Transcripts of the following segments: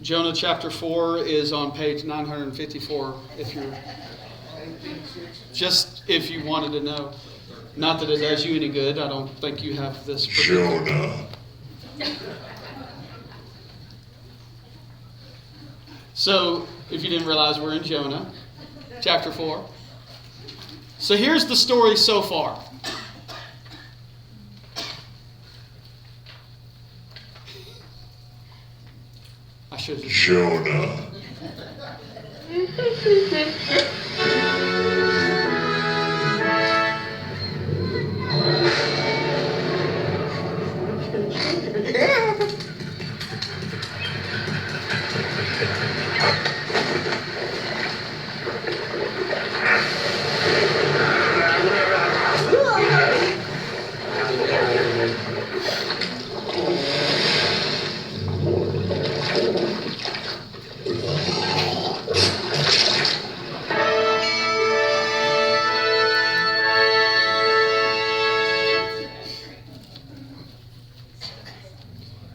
Jonah chapter 4 is on page 954 if you wanted to know. Not that it does you any good. I don't think you have this. Jonah. So, if you didn't realize, we're in Jonah chapter 4. So here's the story so far. I should have Jonah.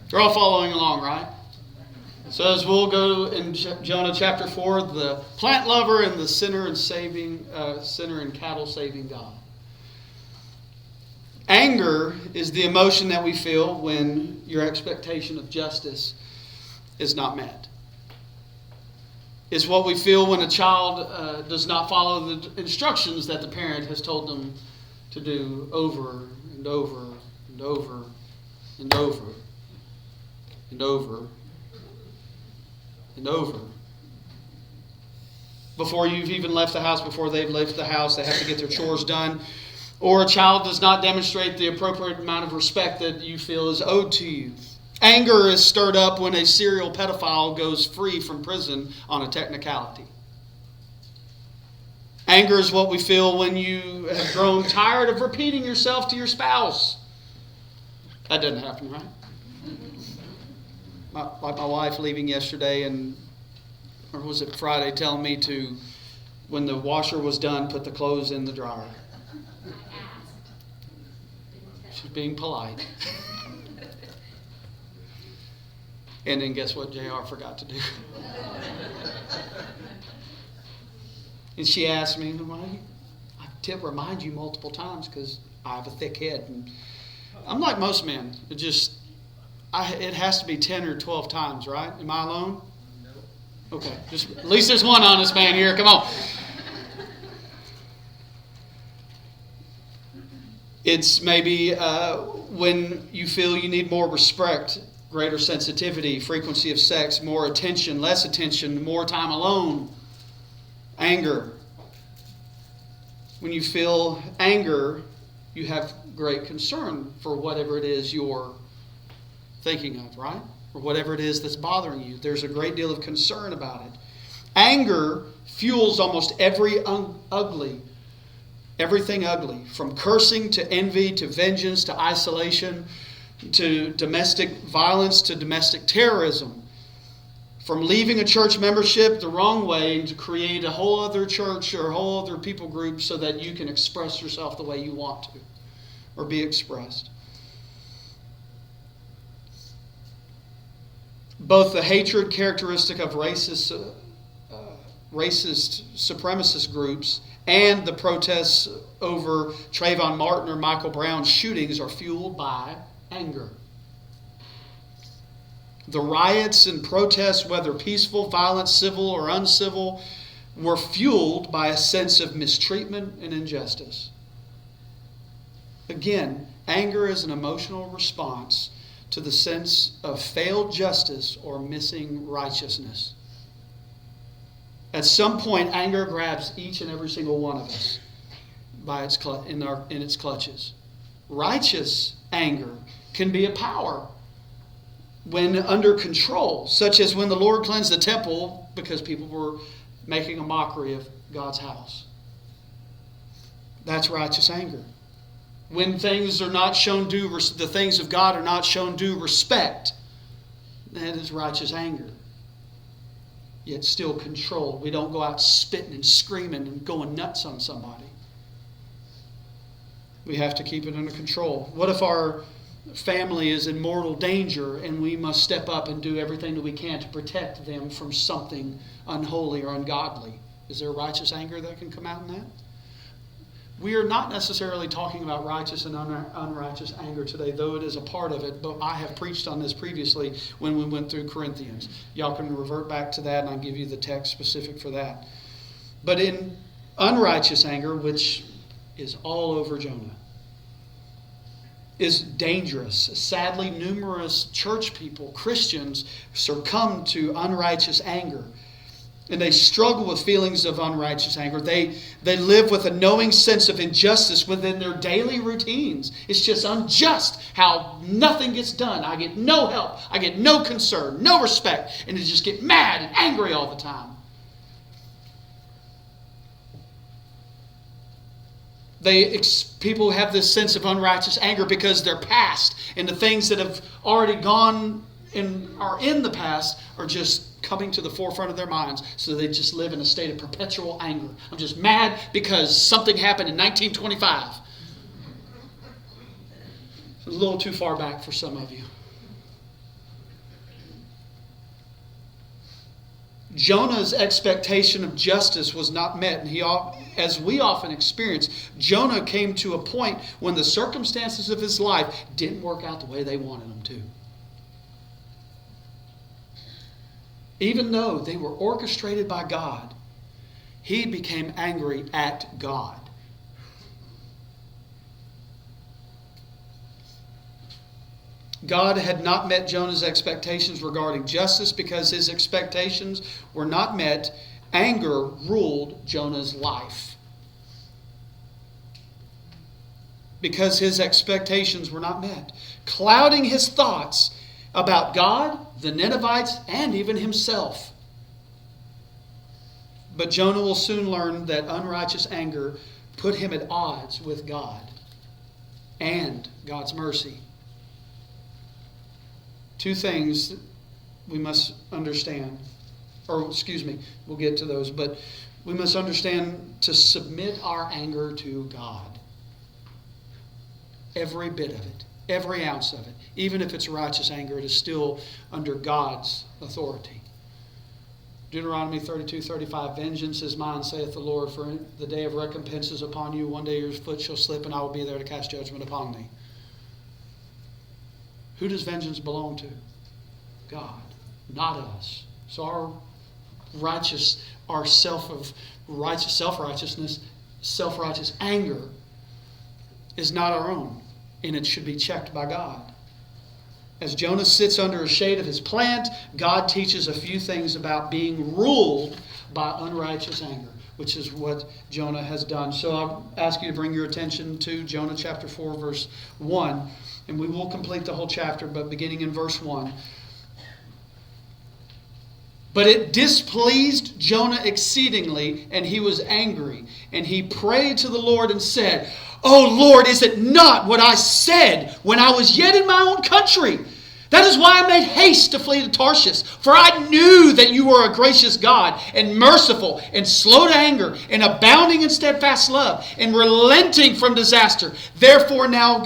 You're all following along, right? So as we'll go in Jonah chapter 4, the plant lover and the sinner and cattle saving God. Anger is the emotion that we feel when your expectation of justice is not met. It's what we feel when a child does not follow the instructions that the parent has told them to do over and over and over and over and over and over. Before you've even left the house, before they've left the house, they have to get their chores done. Or a child does not demonstrate the appropriate amount of respect that you feel is owed to you. Anger is stirred up when a serial pedophile goes free from prison on a technicality. Anger is what we feel when you have grown tired of repeating yourself to your spouse. That doesn't happen, right? Like my wife leaving yesterday, or was it Friday, telling me to, when the washer was done, put the clothes in the dryer. She's being polite. And then guess what JR forgot to do? And she asked me, I did remind you multiple times because I have a thick head. And I'm like most men. It has to be 10 or 12 times, right? Am I alone? No. Okay. At least there's one honest man here. Come on. It's maybe when you feel you need more respect, greater sensitivity, frequency of sex, more attention, less attention, more time alone. Anger. When you feel anger, you have great concern for whatever it is you're thinking of, right? Or whatever it is that's bothering you. There's a great deal of concern about it. Anger fuels almost everything ugly, from cursing to envy to vengeance to isolation to domestic violence to domestic terrorism. From leaving a church membership the wrong way to create a whole other church or a whole other people group so that you can express yourself the way you want to or be expressed. Both the hatred characteristic of racist supremacist groups and the protests over Trayvon Martin or Michael Brown shootings are fueled by anger. The riots and protests, whether peaceful, violent, civil, or uncivil, were fueled by a sense of mistreatment and injustice. Again, anger is an emotional response to the sense of failed justice or missing righteousness. At some point, anger grabs each and every single one of us in its clutches. Righteous anger can be a power when under control, such as when the Lord cleansed the temple because people were making a mockery of God's house. That's righteous anger. When things are not shown the things of God are not shown due respect, that is righteous anger. Yet still controlled. We don't go out spitting and screaming and going nuts on somebody. We have to keep it under control. What if our family is in mortal danger, and we must step up and do everything that we can to protect them from something unholy or ungodly. Is there righteous anger that can come out in that? We are not necessarily talking about righteous and unrighteous anger today, though it is a part of it, but I have preached on this previously when we went through Corinthians. Y'all can revert back to that, and I'll give you the text specific for that. But in unrighteous anger, which is all over Jonah, is dangerous. Sadly, numerous church people, Christians, succumb to unrighteous anger. And they struggle with feelings of unrighteous anger. They live with a knowing sense of injustice within their daily routines. It's just unjust how nothing gets done. I get no help. I get no concern, no respect. And they just get mad and angry all the time. People have this sense of unrighteous anger because their past and the things that have already gone and are in the past are just coming to the forefront of their minds, so they just live in a state of perpetual anger. I'm just mad because something happened in 1925. It's a little too far back for some of you. Jonah's expectation of justice was not met, and as we often experience, Jonah came to a point when the circumstances of his life didn't work out the way they wanted them to. Even though they were orchestrated by God, he became angry at God. God had not met Jonah's expectations regarding justice. Because his expectations were not met, anger ruled Jonah's life. Because his expectations were not met, clouding his thoughts about God, the Ninevites, and even himself. But Jonah will soon learn that unrighteous anger put him at odds with God and God's mercy. Two things we must understand. We'll get to those. But we must understand to submit our anger to God. Every bit of it. Every ounce of it. Even if it's righteous anger, it is still under God's authority. Deuteronomy 32:35, vengeance is mine, saith the Lord, for the day of recompense is upon you. One day your foot shall slip, and I will be there to cast judgment upon thee. Who does vengeance belong to? God, not us. So our self-righteousness, self-righteous anger is not our own, and it should be checked by God. As Jonah sits under a shade of his plant, God teaches a few things about being ruled by unrighteous anger, which is what Jonah has done. So I'll ask you to bring your attention to Jonah chapter 4, verse 1. And we will complete the whole chapter, but beginning in verse 1. But it displeased Jonah exceedingly, and he was angry. And he prayed to the Lord and said, O Lord, is it not what I said when I was yet in my own country? That is why I made haste to flee to Tarshish. For I knew that you were a gracious God, and merciful, and slow to anger, and abounding in steadfast love, and relenting from disaster. Therefore now,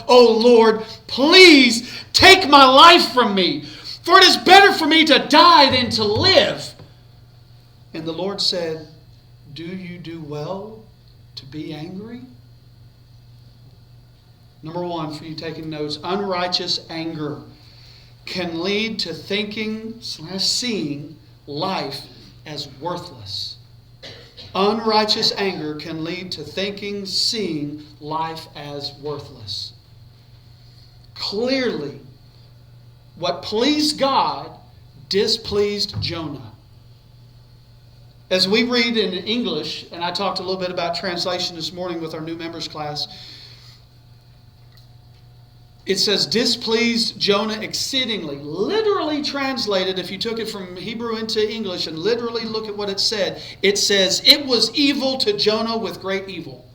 O Lord, please take my life from me. For it is better for me to die than to live. And the Lord said, do you do well to be angry? Number one, for you taking notes, unrighteous anger can lead to thinking/seeing life as worthless. Unrighteous anger can lead to thinking, seeing life as worthless. Clearly, what pleased God displeased Jonah. As we read in English, and I talked a little bit about translation this morning with our new members class, it says, displeased Jonah exceedingly. Literally translated, if you took it from Hebrew into English and literally look at what it said, it says, it was evil to Jonah with great evil.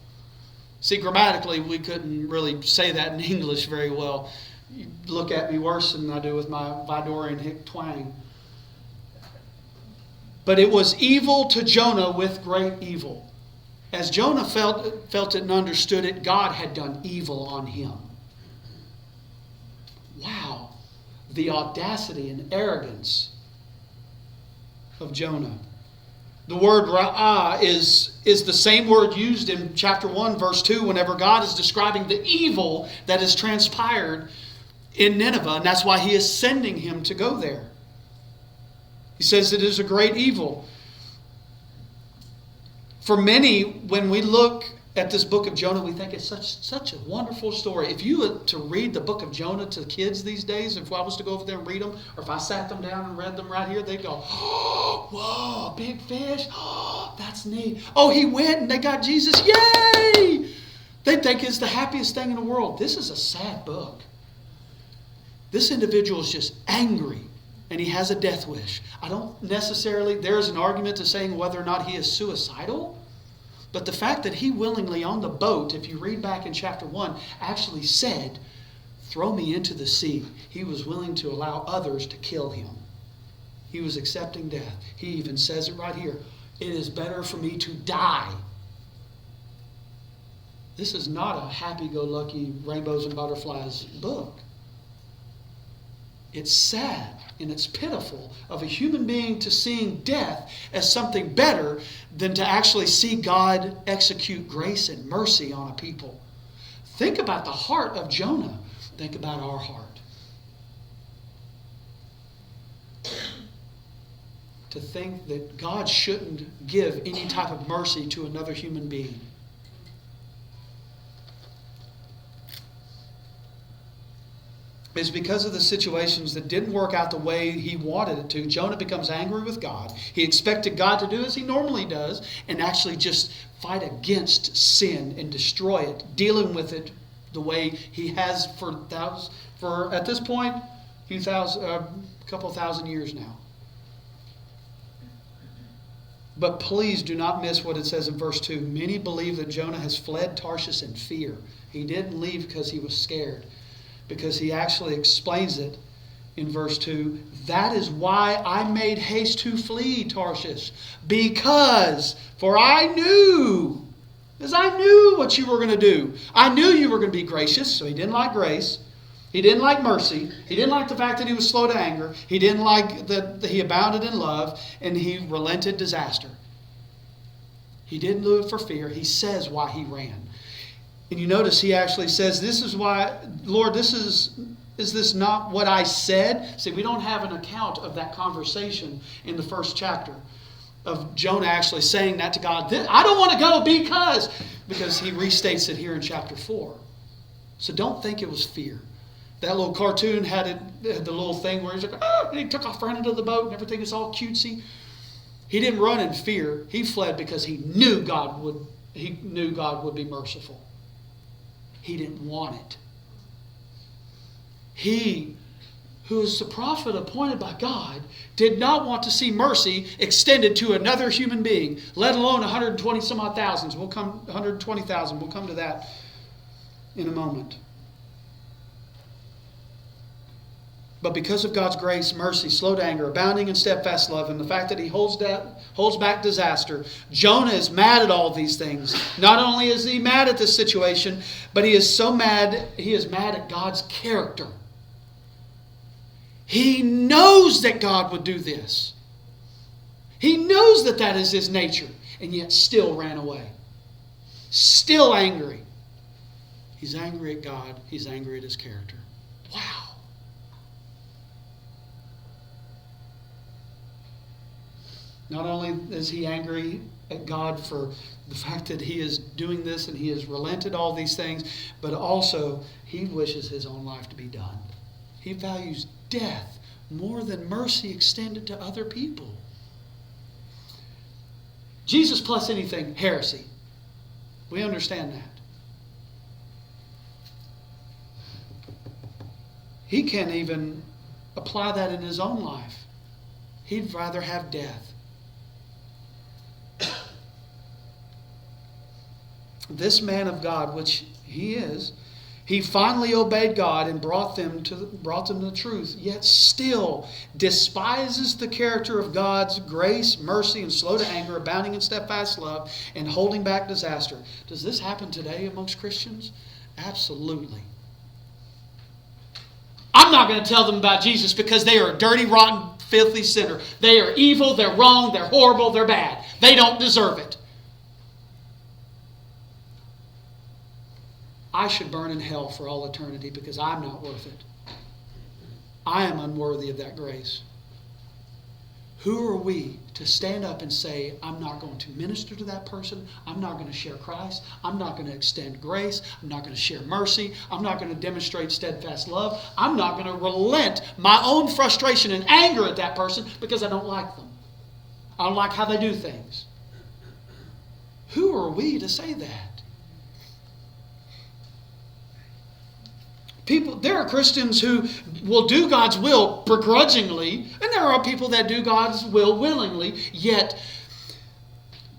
See, grammatically, we couldn't really say that in English very well. You look at me worse than I do with my Vidorian hick twang. But it was evil to Jonah with great evil. As Jonah felt it and understood it, God had done evil on him. the audacity and arrogance of Jonah. The word ra'ah is the same word used in chapter 1, verse 2, whenever God is describing the evil that has transpired in Nineveh, and that's why he is sending him to go there. He says it is a great evil. For many, when we look at this book of Jonah, we think it's such a wonderful story. If you were to read the book of Jonah to kids these days, if I was to go over there and read them, or if I sat them down and read them right here, they'd go, oh, whoa, big fish. Oh, that's neat. Oh, he went and they got Jesus. Yay! They'd think it's the happiest thing in the world. This is a sad book. This individual is just angry and he has a death wish. I don't necessarily, there's an argument to saying whether or not he is suicidal. But the fact that he willingly on the boat, if you read back in chapter 1, actually said, throw me into the sea. He was willing to allow others to kill him. He was accepting death. He even says it right here. It is better for me to die. This is not a happy-go-lucky rainbows and butterflies book. It's sad and it's pitiful of a human being to seeing death as something better than to actually see God execute grace and mercy on a people. Think about the heart of Jonah. Think about our heart. To think that God shouldn't give any type of mercy to another human being. Is because of the situations that didn't work out the way he wanted it to. Jonah becomes angry with God. He expected God to do as he normally does and actually just fight against sin and destroy it, dealing with it the way he has for at this point, a couple thousand years now. But please do not miss what it says in verse 2. Many believe that Jonah has fled Tarshish in fear. He didn't leave because he was scared. Because he actually explains it in verse 2. That is why I made haste to flee Tarshish. For I knew what you were going to do. I knew you were going to be gracious. So he didn't like grace. He didn't like mercy. He didn't like the fact that he was slow to anger. He didn't like that he abounded in love. And he relented disaster. He didn't do it for fear. He says why he ran. And you notice he actually says, this is why, Lord, is this not what I said? See, we don't have an account of that conversation in the first chapter of Jonah actually saying that to God. I don't want to go because he restates it here in chapter 4. So don't think it was fear. That little cartoon had the little thing where he's like, and he took off running into the boat and everything is all cutesy. He didn't run in fear. He fled because he knew God would be merciful. He didn't want it. He, who is the prophet appointed by God, did not want to see mercy extended to another human being, let alone 120 some odd thousands. 120,000. We'll come to that in a moment. But because of God's grace, mercy, slow to anger, abounding in steadfast love, and the fact that he holds back disaster, Jonah is mad at all these things. Not only is he mad at this situation, but he is mad at God's character. He knows that God would do this. He knows that is his nature, and yet still ran away. Still angry. He's angry at God. He's angry at his character. Wow. Not only is he angry at God for the fact that he is doing this and he has relented all these things, but also he wishes his own life to be done. He values death more than mercy extended to other people. Jesus plus anything, heresy. We understand that. He can't even apply that in his own life. He'd rather have death. This man of God, which he is, he finally obeyed God and brought them to the truth, yet still despises the character of God's grace, mercy, and slow to anger, abounding in steadfast love, and holding back disaster. Does this happen today amongst Christians? Absolutely. I'm not going to tell them about Jesus because they are a dirty, rotten, filthy sinner. They are evil, they're wrong, they're horrible, they're bad. They don't deserve it. I should burn in hell for all eternity because I'm not worth it. I am unworthy of that grace. Who are we to stand up and say, I'm not going to minister to that person. I'm not going to share Christ. I'm not going to extend grace. I'm not going to share mercy. I'm not going to demonstrate steadfast love. I'm not going to relent my own frustration and anger at that person because I don't like them. I don't like how they do things. Who are we to say that? There are Christians who will do God's will begrudgingly, and there are people that do God's will willingly, yet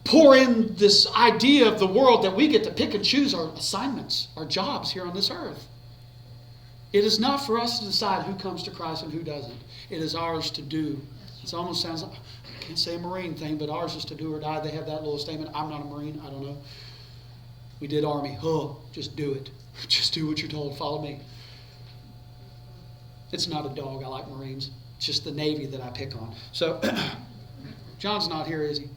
pour in this idea of the world that we get to pick and choose our assignments, our jobs here on this earth. It is not for us to decide who comes to Christ and who doesn't. It is ours to do. It almost sounds like, I can't say a Marine thing, but ours is to do or die. They have that little statement, I'm not a Marine, I don't know. We did Army. Oh, just do it. Just do what you're told. Follow me. It's not a dog. I like Marines. It's just the Navy that I pick on. So, John's not here, is he?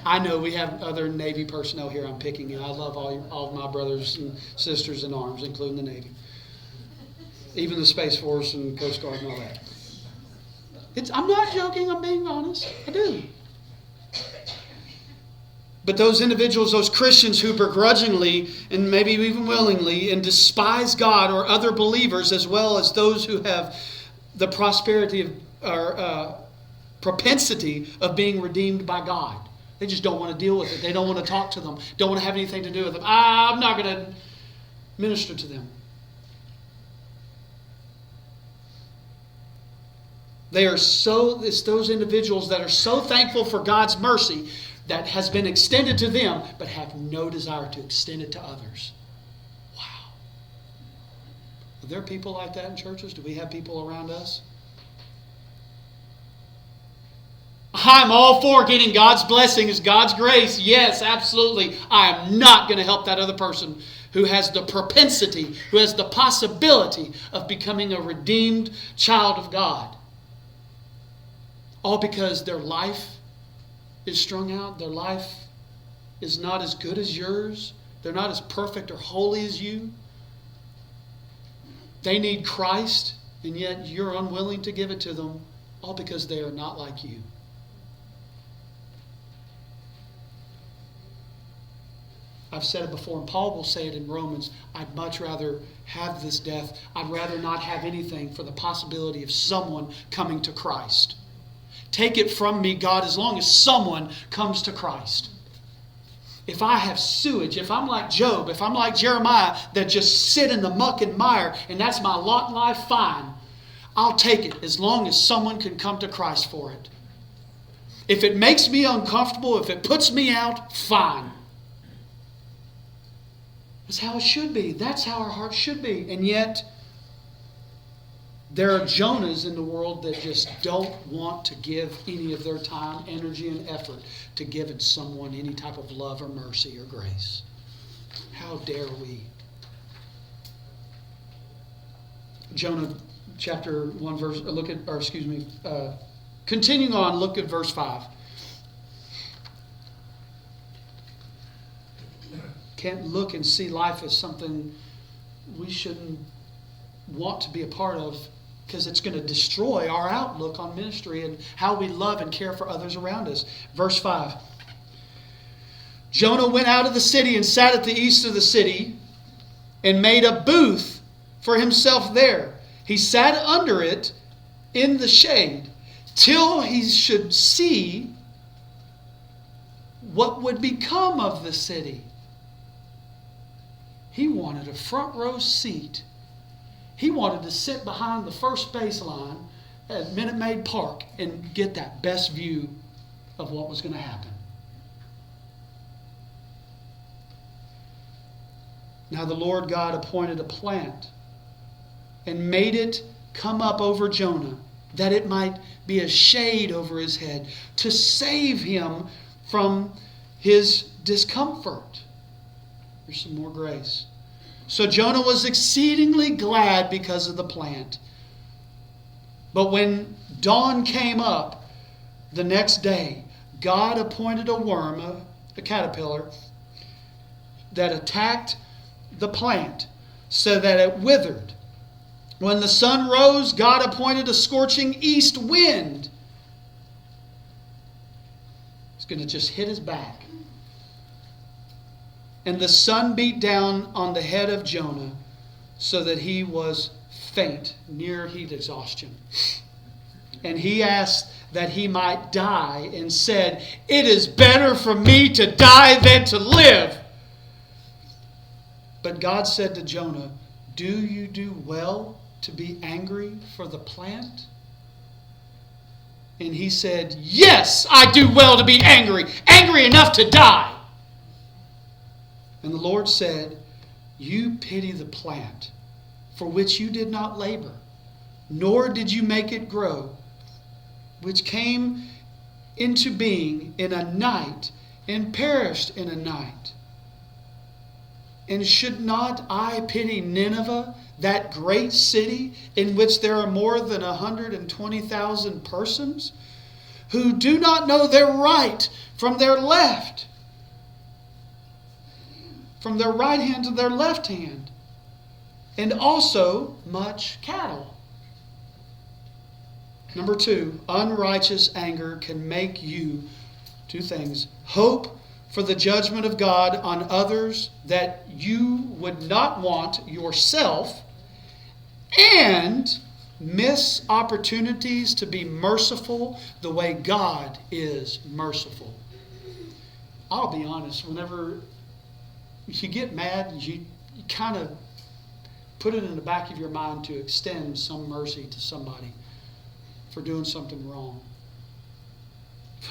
I know we have other Navy personnel here I'm picking, and I love all of my brothers and sisters in arms, including the Navy. Even the Space Force and Coast Guard and all that. I'm not joking. I'm being honest. I do. But those individuals, those Christians who begrudgingly and maybe even willingly and despise God or other believers, as well as those who have the prosperity of, or propensity of being redeemed by God. They just don't want to deal with it. They don't want to talk to them. Don't want to have anything to do with them. I'm not going to minister to them. It's those individuals that are so thankful for God's mercy that has been extended to them, but have no desire to extend it to others. Wow. Are there people like that in churches? Do we have people around us? I'm all for getting God's blessings, God's grace. Yes, absolutely. I am not going to help that other person who has the propensity, who has the possibility of becoming a redeemed child of God. All because their life is strung out. Their life is not as good as yours. They're not as perfect or holy as you. They need Christ, and yet you're unwilling to give it to them, all because they are not like you. I've said it before, and Paul will say it in Romans. I'd much rather have this death. I'd rather not have anything for the possibility of someone coming to Christ. Take it from me, God, as long as someone comes to Christ. If I have sewage, if I'm like Job, if I'm like Jeremiah, that just sit in the muck and mire, and that's my lot in life, fine. I'll take it as long as someone can come to Christ for it. If it makes me uncomfortable, if it puts me out, fine. That's how it should be. That's how our hearts should be. And yet, there are Jonahs in the world that just don't want to give any of their time, energy, and effort to giving someone any type of love or mercy or grace. How dare we? Jonah chapter 1 verse, continuing on, look at verse 5. Can't look and see life as something we shouldn't want to be a part of, because it's going to destroy our outlook on ministry and how we love and care for others around us. Verse 5. Jonah went out of the city and sat at the east of the city and made a booth for himself there. He sat under it in the shade till he should see what would become of the city. He wanted a front row seat. He wanted to sit behind the first baseline at Minute Maid Park and get that best view of what was going to happen. Now the Lord God appointed a plant and made it come up over Jonah, that it might be a shade over his head, to save him from his discomfort. Here's some more grace. So Jonah was exceedingly glad because of the plant. But when dawn came up the next day, God appointed a worm, a caterpillar, that attacked the plant so that it withered. When the sun rose, God appointed a scorching east wind. It's going to just hit his back. And the sun beat down on the head of Jonah so that he was faint, near heat exhaustion. And he asked that he might die and said, "It is better for me to die than to live." But God said to Jonah, "Do you do well to be angry for the plant?" And he said, "Yes, I do well to be angry enough to die." And the Lord said, "You pity the plant, for which you did not labor, nor did you make it grow, which came into being in a night and perished in a night. And should not I pity Nineveh, that great city in which there are more than 120,000 persons who do not know their right from their left, from their right hand to their left hand, and also much cattle?" Number 2, unrighteous anger can make you, 2 things, hope for the judgment of God on others that you would not want yourself, and miss opportunities to be merciful the way God is merciful. I'll be honest, whenever you get mad, you kind of put it in the back of your mind to extend some mercy to somebody for doing something wrong.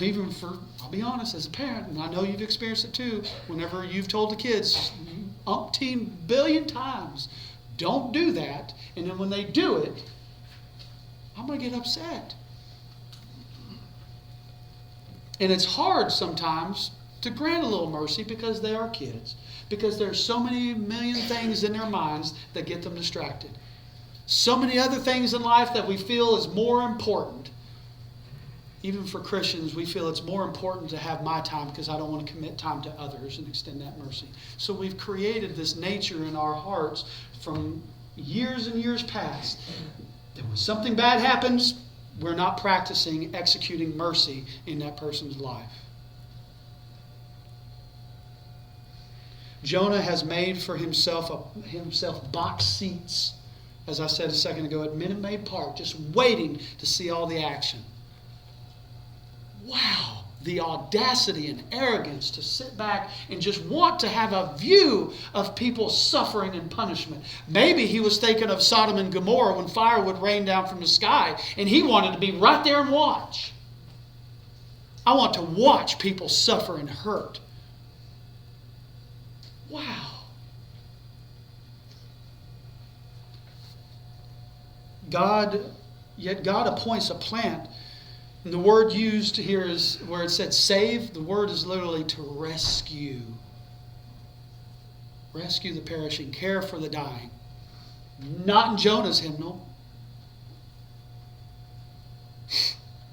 Even for, I'll be honest, as a parent, and I know you've experienced it too, whenever you've told the kids umpteen billion times, don't do that, and then when they do it, I'm going to get upset. And it's hard sometimes to grant a little mercy because they are kids. Because there's so many million things in their minds that get them distracted. So many other things in life that we feel is more important. Even for Christians, we feel it's more important to have my time because I don't want to commit time to others and extend that mercy. So we've created this nature in our hearts from years and years past that when something bad happens, we're not practicing executing mercy in that person's life. Jonah has made for himself box seats, as I said a second ago, at Minute Maid Park, just waiting to see all the action. Wow, the audacity and arrogance to sit back and just want to have a view of people suffering and punishment. Maybe he was thinking of Sodom and Gomorrah when fire would rain down from the sky, and he wanted to be right there and watch. I want to watch people suffer and hurt. Wow. Yet God appoints a plant. And the word used here is where it said save. The word is literally to rescue. Rescue the perishing. Care for the dying. Not in Jonah's hymnal.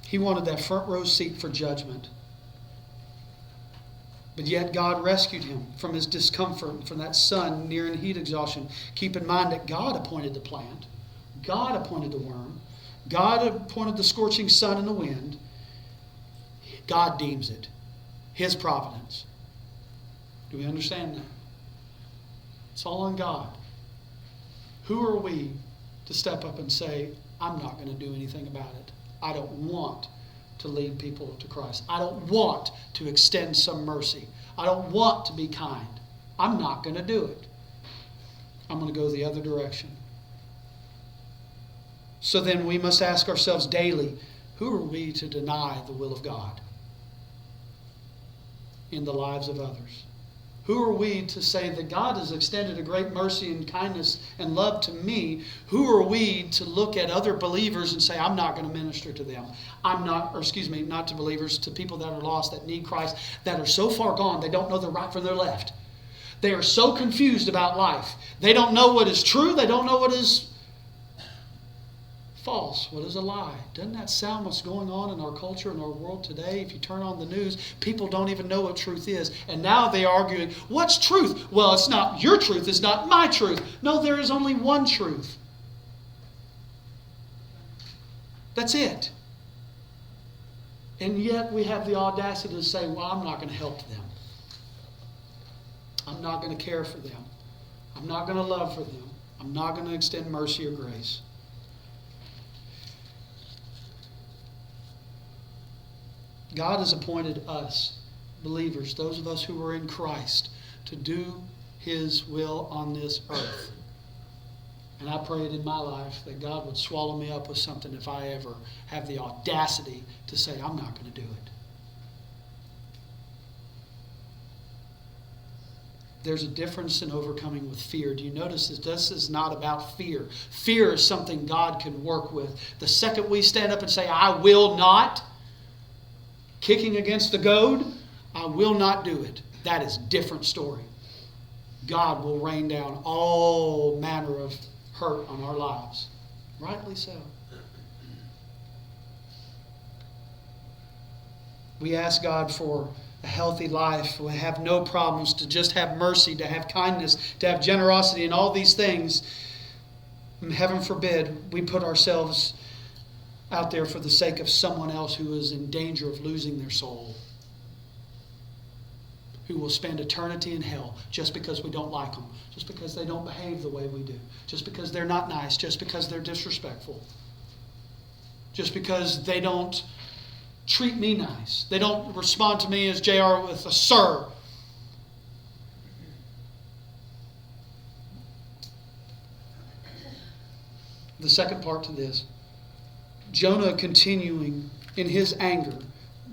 He wanted that front row seat for judgment. But yet God rescued him from his discomfort, from that sun nearing heat exhaustion. Keep in mind that God appointed the plant. God appointed the worm. God appointed the scorching sun and the wind. God deems it His providence. Do we understand that? It's all on God. Who are we to step up and say, I'm not going to do anything about it. I don't want to lead people to Christ. I don't want to extend some mercy. I don't want to be kind. I'm not going to do it. I'm going to go the other direction. So then we must ask ourselves daily, who are we to deny the will of God in the lives of others? Who are we to say that God has extended a great mercy and kindness and love to me? Who are we to look at other believers and say, I'm not going to minister to them? Not to believers, to people that are lost, that need Christ, that are so far gone, they don't know their right from their left. They are so confused about life. They don't know what is true. They don't know what is false. What is a lie? Doesn't that sound what's going on in our culture, in our world today? If you turn on the news, people don't even know what truth is. And now they're arguing, what's truth? Well, it's not your truth. It's not my truth. No, there is only one truth. That's it. And yet we have the audacity to say, well, I'm not going to help them. I'm not going to care for them. I'm not going to love for them. I'm not going to extend mercy or grace. God has appointed us, believers, those of us who are in Christ, to do His will on this earth. And I prayed in my life that God would swallow me up with something if I ever have the audacity to say, I'm not going to do it. There's a difference in overcoming with fear. Do you notice that this is not about fear? Fear is something God can work with. The second we stand up and say, I will not, kicking against the goad, I will not do it. That is a different story. God will rain down all manner of hurt on our lives. Rightly so. We ask God for a healthy life. We have no problems, to just have mercy, to have kindness, to have generosity, and all these things. And heaven forbid we put ourselves out there for the sake of someone else who is in danger of losing their soul, who will spend eternity in hell just because we don't like them, just because they don't behave the way we do, just because they're not nice, just because they're disrespectful, just because they don't treat me nice. They don't respond to me as JR with a sir. The second part to this, Jonah continuing in his anger.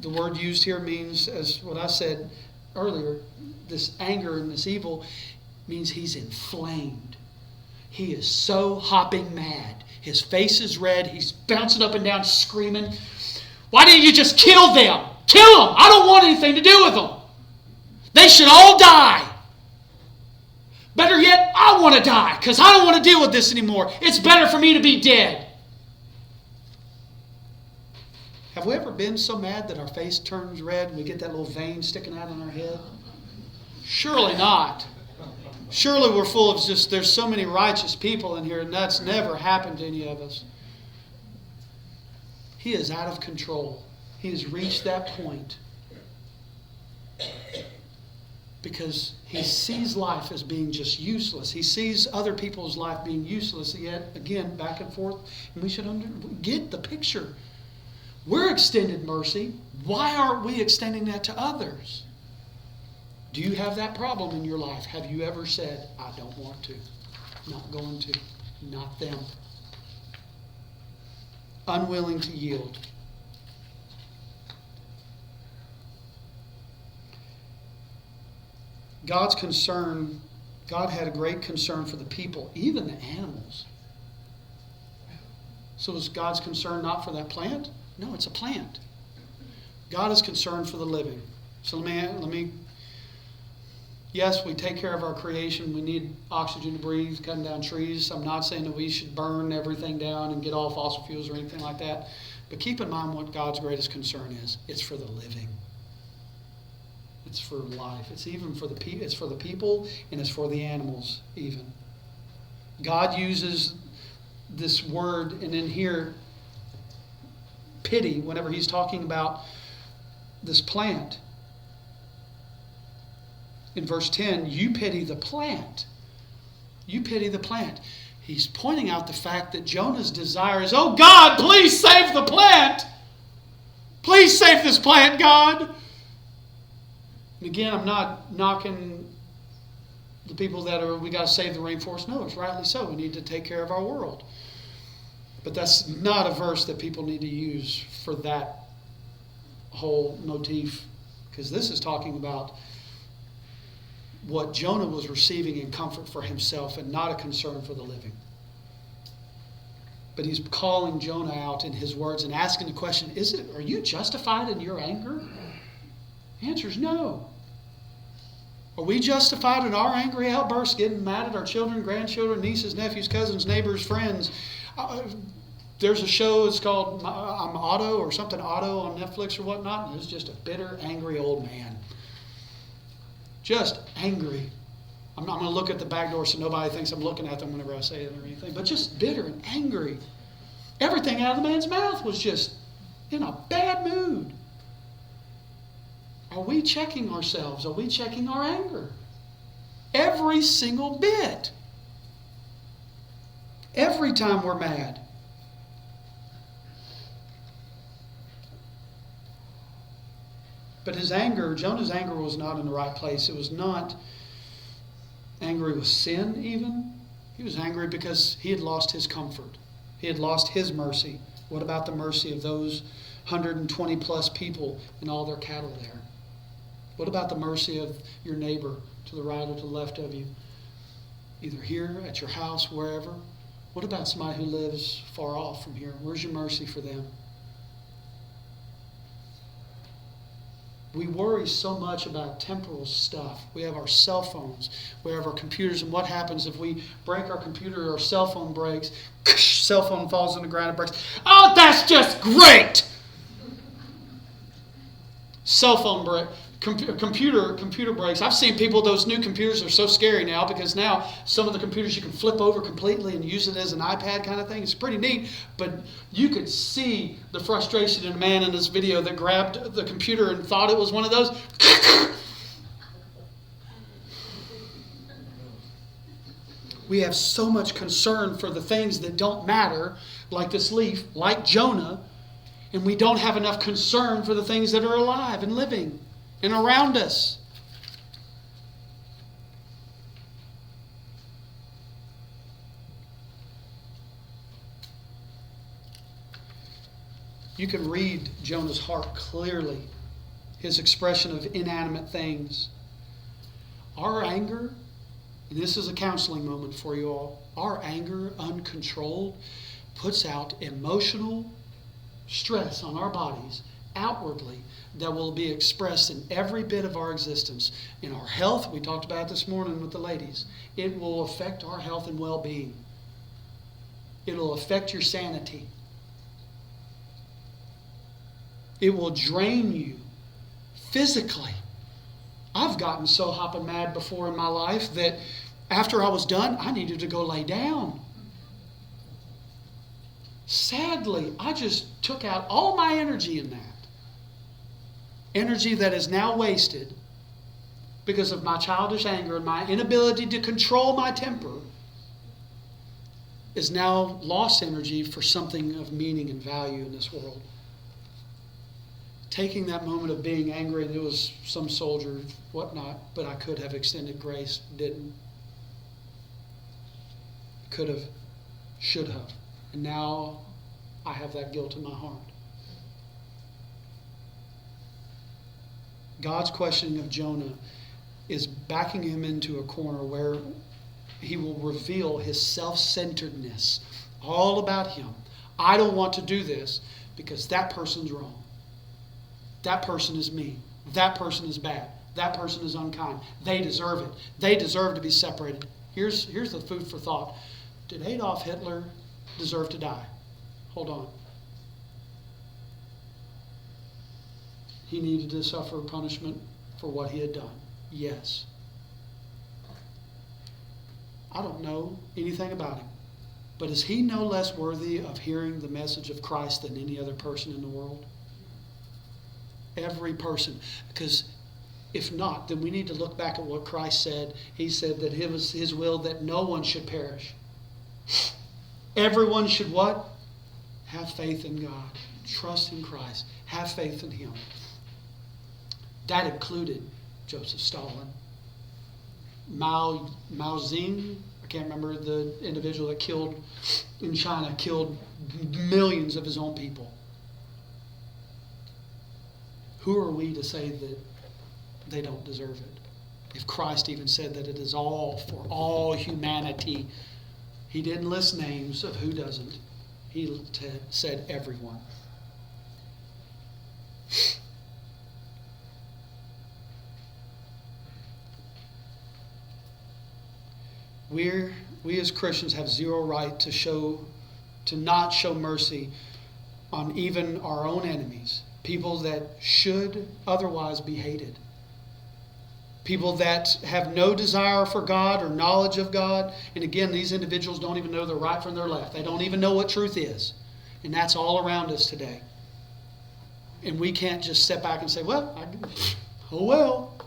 The word used here means, as what I said earlier, this anger and this evil means he's inflamed. He is so hopping mad. His face is red. He's bouncing up and down screaming, why didn't you just kill them? Kill them! I don't want anything to do with them. They should all die. Better yet, I want to die because I don't want to deal with this anymore. It's better for me to be dead. Have we ever been so mad that our face turns red and we get that little vein sticking out on our head? Surely not. Surely we're full of just, there's so many righteous people in here, and that's never happened to any of us. He is out of control. He has reached that point because he sees life as being just useless. He sees other people's life being useless. Yet, again, back and forth. And we should get the picture. We're extended mercy. Why aren't we extending that to others? Do you have that problem in your life? Have you ever said, I don't want to, not going to, not them? Unwilling to yield. God's concern, God had a great concern for the people, even the animals. So is God's concern not for that plant? No, it's a plant. God is concerned for the living. So let me yes, we take care of our creation. We need oxygen to breathe, cutting down trees. I'm not saying that we should burn everything down and get all fossil fuels or anything like that. But keep in mind what God's greatest concern is. It's for the living. It's for life. It's even for the people. It's for the people, and it's for the animals even. God uses this word, and in here, pity, whenever he's talking about this plant. In verse 10, you pity the plant. You pity the plant. He's pointing out the fact that Jonah's desire is, oh God, please save the plant. Please save this plant, God. And again, I'm not knocking the people that are, we got to save the rainforest. No, it's rightly so. We need to take care of our world. But that's not a verse that people need to use for that whole motif. Because this is talking about what Jonah was receiving in comfort for himself and not a concern for the living. But he's calling Jonah out in his words and asking the question, are you justified in your anger? The answer is no. Are we justified in our angry outbursts, getting mad at our children, grandchildren, nieces, nephews, cousins, neighbors, friends? There's a show, it's called I'm Otto or something Otto on Netflix or whatnot, and it's just a bitter, angry old man. Just angry. I'm not going to look at the back door so nobody thinks I'm looking at them whenever I say it or anything, but just bitter and angry. Everything out of the man's mouth was just in a bad mood. Are we checking ourselves? Are we checking our anger? Every single bit. Every time we're mad. But his anger, Jonah's anger was not in the right place. It was not angry with sin even. He was angry because he had lost his comfort. He had lost his mercy. What about the mercy of those 120 plus people and all their cattle there? What about the mercy of your neighbor to the right or to the left of you? Either here, at your house, wherever. What about somebody who lives far off from here? Where's your mercy for them? We worry so much about temporal stuff. We have our cell phones. We have our computers. And what happens if we break our computer or our cell phone breaks? Cell phone falls on the ground and breaks. Oh, that's just great! Cell phone break. Computer breaks. I've seen people, those new computers are so scary now because now some of the computers you can flip over completely and use it as an iPad kind of thing. It's pretty neat, but you could see the frustration in a man in this video that grabbed the computer and thought it was one of those. We have so much concern for the things that don't matter, like this leaf, like Jonah, and we don't have enough concern for the things that are alive and living and around us. You can read Jonah's heart clearly, his expression of inanimate things. Our anger, and this is a counseling moment for you all, our anger uncontrolled puts out emotional stress on our bodies outwardly that will be expressed in every bit of our existence. In our health, we talked about it this morning with the ladies. It will affect our health and well-being. It will affect your sanity. It will drain you physically. I've gotten so hopping mad before in my life that after I was done, I needed to go lay down. Sadly, I just took out all my energy in that. Energy that is now wasted because of my childish anger and my inability to control my temper is now lost energy for something of meaning and value in this world. Taking that moment of being angry, and it was some soldier, whatnot, but I could have extended grace, didn't. Could have, should have. And now I have that guilt in my heart. God's questioning of Jonah is backing him into a corner where he will reveal his self-centeredness, all about him. I don't want to do this because that person's wrong. That person is mean. That person is bad. That person is unkind. They deserve it. They deserve to be separated. Here's the food for thought. Did Adolf Hitler deserve to die? Hold on. He needed to suffer punishment for what he had done. Yes. I don't know anything about him. But is he no less worthy of hearing the message of Christ than any other person in the world? Every person. Because if not, then we need to look back at what Christ said. He said that it was his will that no one should perish. Everyone should what? Have faith in God. Trust in Christ. Have faith in him. That included Joseph Stalin. Mao Zedong, I can't remember the individual that killed in China, killed millions of his own people. Who are we to say that they don't deserve it? If Christ even said that it is all for all humanity, he didn't list names of who doesn't. He said everyone. We as Christians have zero right to not show mercy on even our own enemies, people that should otherwise be hated. People that have no desire for God or knowledge of God. And again, these individuals don't even know their right from their left. They don't even know what truth is. And that's all around us today. And we can't just sit back and say, oh well.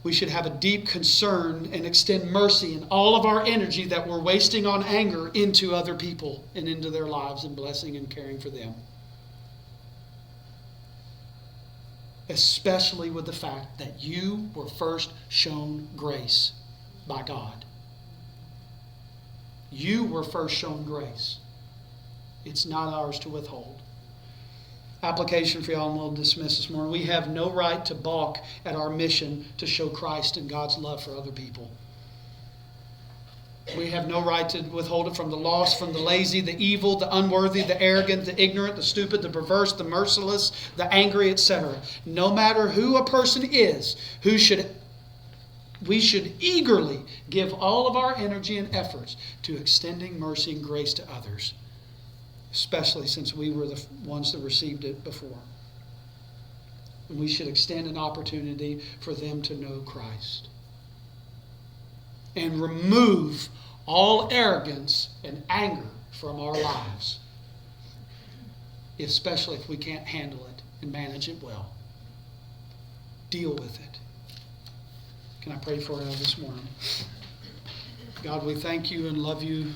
We should have a deep concern and extend mercy and all of our energy that we're wasting on anger into other people and into their lives and blessing and caring for them. Especially with the fact that you were first shown grace by God. You were first shown grace. It's not ours to withhold. Application for y'all, and we'll dismiss this morning. We have no right to balk at our mission to show Christ and God's love for other people. We have no right to withhold it from the lost, from the lazy, the evil, the unworthy, the arrogant, the ignorant, the stupid, the perverse, the merciless, the angry, etc. No matter who a person is, we should eagerly give all of our energy and efforts to extending mercy and grace to others, especially since we were the ones that received it before. And we should extend an opportunity for them to know Christ. And remove all arrogance and anger from our lives, especially if we can't handle it and manage it well. Deal with it. Can I pray for you this morning? God, we thank you and love you